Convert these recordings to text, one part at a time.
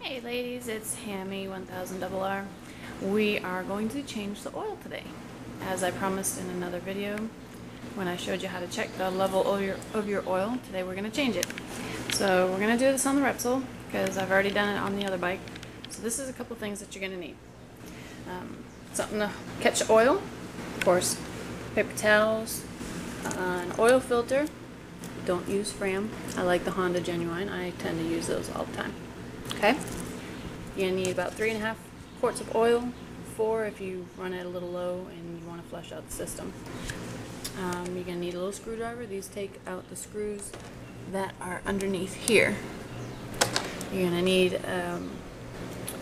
Hey ladies, it's Hammy 1000RR. We are going to change the oil today. As I promised in another video when I showed you how to check the level of your oil, today we're going to change it. So we're going to do this on the Repsol because I've already done it on the other bike. So this is a couple things that you're going to need. Something to catch the oil, of course, paper towels, an oil filter. Don't use Fram. I like the Honda Genuine. I tend to use those all the time. Okay, you're going to need about 3.5 quarts of oil, 4 if you run it a little low and you want to flush out the system. You're going to need a little screwdriver. These take out the screws that are underneath here. You're going to need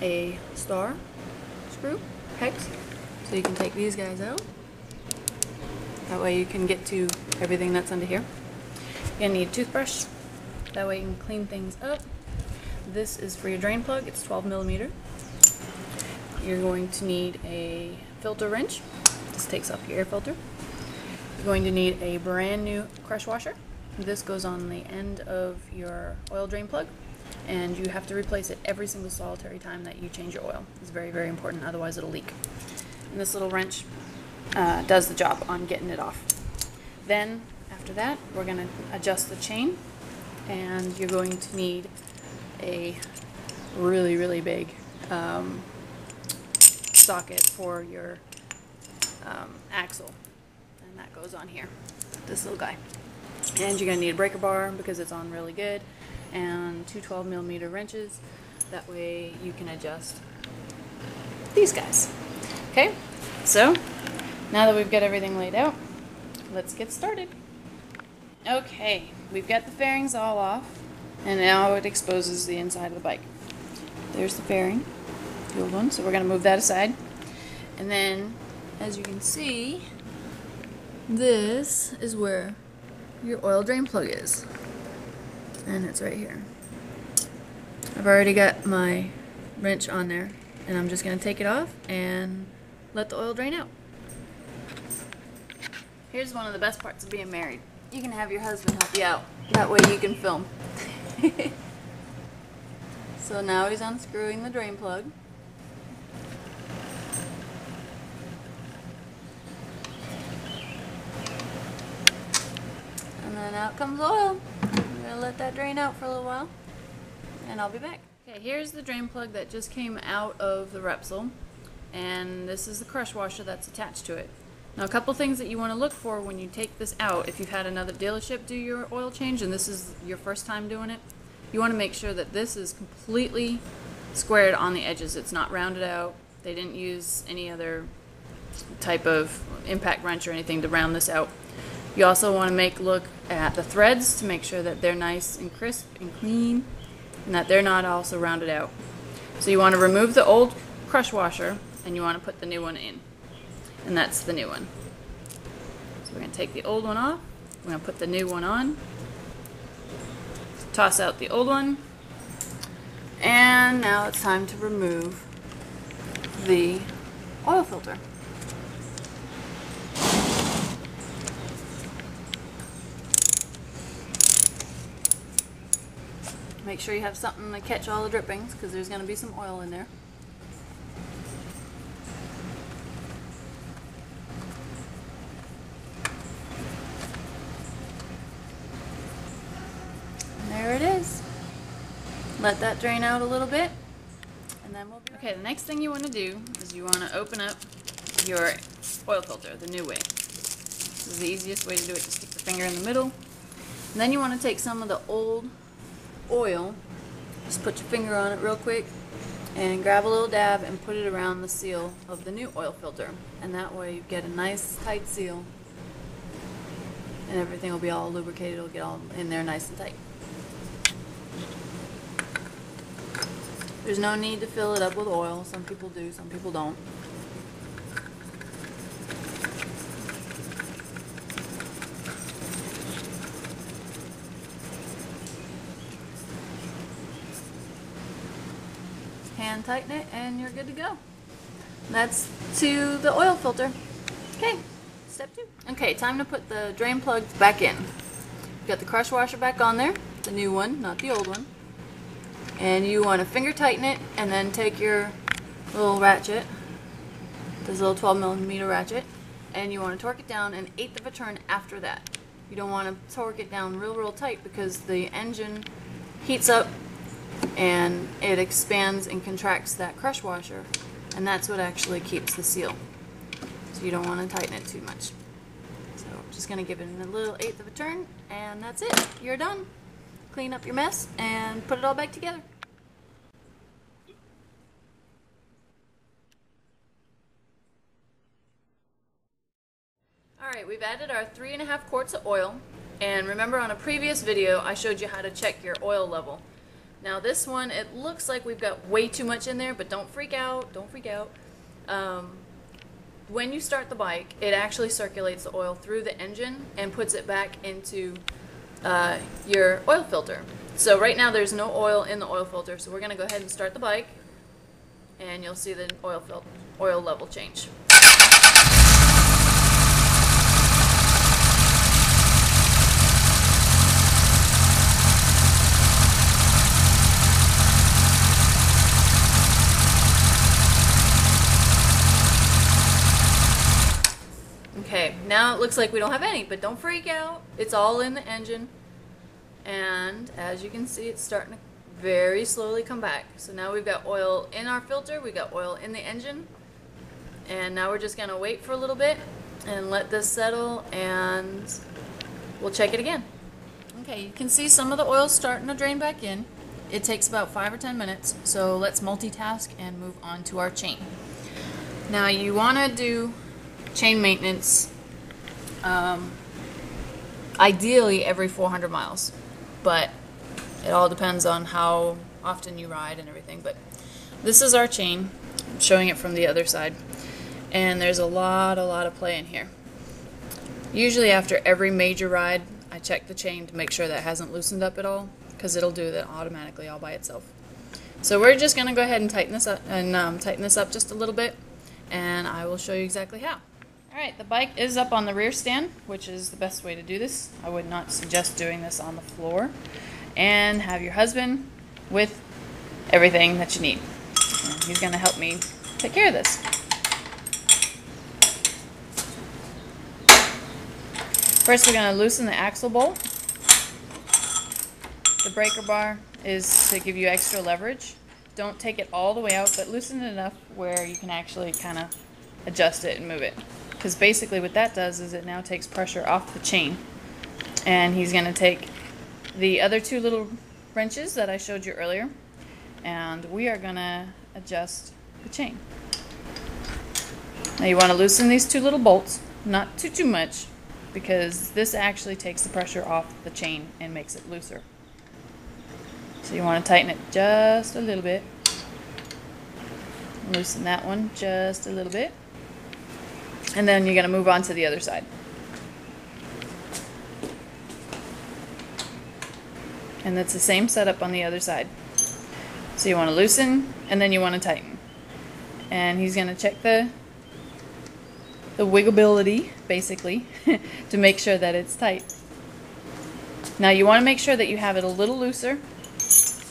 a star screw, pegs, so you can take these guys out. That way you can get to everything that's under here. You're going to need a toothbrush. That way you can clean things up. This is for your drain plug. It's 12mm. You're going to need a filter wrench. This takes off your air filter. You're going to need a brand new crush washer. This goes on the end of your oil drain plug, and you have to replace it every single solitary time that you change your oil. It's very, very important, otherwise it'll leak. And this little wrench does the job on getting it off. Then, after that, we're going to adjust the chain, and you're going to need a really, really big socket for your axle, and that goes on here, this little guy. And you're going to need a breaker bar because it's on really good, and 2 12mm wrenches. That way you can adjust these guys. Okay, so now that we've got everything laid out, let's get started. Okay, we've got the fairings all off, and now it exposes the inside of the bike. There's the fairing, the old one, so we're going to move that aside. And then, as you can see, this is where your oil drain plug is. And it's right here. I've already got my wrench on there, and I'm just going to take it off and let the oil drain out. Here's one of the best parts of being married. You can have your husband help you out. That way you can film. So now he's unscrewing the drain plug. And then out comes oil. I'm going to let that drain out for a little while, and I'll be back. Okay, here's the drain plug that just came out of the Repsol, and this is the crush washer that's attached to it. Now, a couple things that you want to look for when you take this out, if you've had another dealership do your oil change and this is your first time doing it, you want to make sure that this is completely squared on the edges. It's not rounded out. They didn't use any other type of impact wrench or anything to round this out. You also want to look at the threads to make sure that they're nice and crisp and clean, and that they're not also rounded out. So you want to remove the old crush washer and you want to put the new one in. And that's the new one. So we're going to take the old one off. We're going to put the new one on. Toss out the old one. And now it's time to remove the oil filter. Make sure you have something to catch all the drippings because there's going to be some oil in there. There it is. Let that drain out a little bit, and then we'll be okay. The next thing you want to do is you want to open up your oil filter the new way. This is the easiest way to do it. Just stick the finger in the middle, and then you want to take some of the old oil, just put your finger on it real quick, and grab a little dab and put it around the seal of the new oil filter, and that way you get a nice tight seal, and everything will be all lubricated. It'll get all in there nice and tight. There's no need to fill it up with oil. Some people do, some people don't. Hand tighten it and you're good to go. That's to the oil filter. Okay, step 2. Okay, time to put the drain plug back in. Got the crush washer back on there, the new one, not the old one. And you want to finger tighten it and then take your little ratchet, this little 12mm ratchet, and you want to torque it down 1/8 of a turn after that. You don't want to torque it down real tight because the engine heats up and it expands and contracts that crush washer, and that's what actually keeps the seal. So you don't want to tighten it too much. So just going to give it a little 1/8 of a turn, and that's it. You're done. Clean up your mess and put it all back together. Alright, we've added our 3.5 quarts of oil, and remember on a previous video I showed you how to check your oil level. Now this one, it looks like we've got way too much in there, but don't freak out, don't freak out. When you start the bike, it actually circulates the oil through the engine and puts it back into your oil filter. So right now there's no oil in the oil filter, so we're going to go ahead and start the bike, and you'll see the oil level change. Okay, now it looks like we don't have any, but don't freak out. It's all in the engine, and as you can see, it's starting to very slowly come back. So now we've got oil in our filter, we've got oil in the engine, and now we're just going to wait for a little bit and let this settle, and we'll check it again. Okay, you can see some of the oil starting to drain back in. It takes about 5 or 10 minutes, so let's multitask and move on to our chain. Now you want to do chain maintenance ideally every 400 miles, but it all depends on how often you ride and everything. But this is our chain. I'm showing it from the other side, and there's a lot of play in here. Usually after every major ride I check the chain to make sure that it hasn't loosened up at all, because it'll do that automatically all by itself. So we're just going to go ahead and tighten this up just a little bit, and I will show you exactly how. Alright, the bike is up on the rear stand, which is the best way to do this. I would not suggest doing this on the floor. And have your husband with everything that you need. And he's going to help me take care of this. First we're going to loosen the axle bolt. The breaker bar is to give you extra leverage. Don't take it all the way out, but loosen it enough where you can actually kind of adjust it and move it. Because basically what that does is it now takes pressure off the chain. And he's going to take the other two little wrenches that I showed you earlier, and we are going to adjust the chain. Now you want to loosen these two little bolts, not too much, because this actually takes the pressure off the chain and makes it looser. So you want to tighten it just a little bit. Loosen that one just a little bit. And then you're going to move on to the other side. And that's the same setup on the other side. So you want to loosen, and then you want to tighten. And he's going to check the wiggleability, basically, to make sure that it's tight. Now you want to make sure that you have it a little looser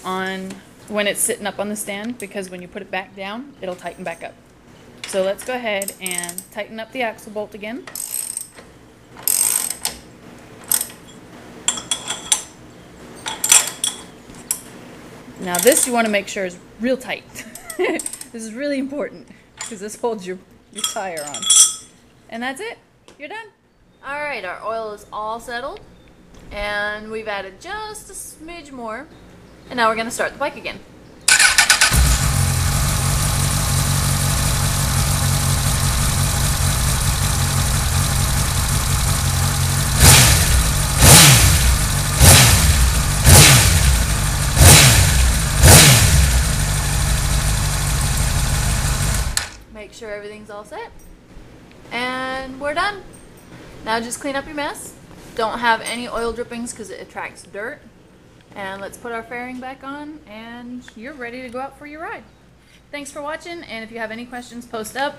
on when it's sitting up on the stand, because when you put it back down, it'll tighten back up. So let's go ahead and tighten up the axle bolt again. Now this you want to make sure is real tight. This is really important because this holds your tire on. And that's it. You're done. Alright, our oil is all settled, and we've added just a smidge more, and now we're going to start the bike again. Make sure everything's all set, and we're done. Now just clean up your mess. Don't have any oil drippings because it attracts dirt. And let's put our fairing back on, and you're ready to go out for your ride. Thanks for watching, and if you have any questions, post up.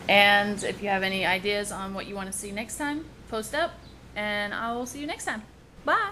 And if you have any ideas on what you want to see next time, post up, and I will see you next time. Bye!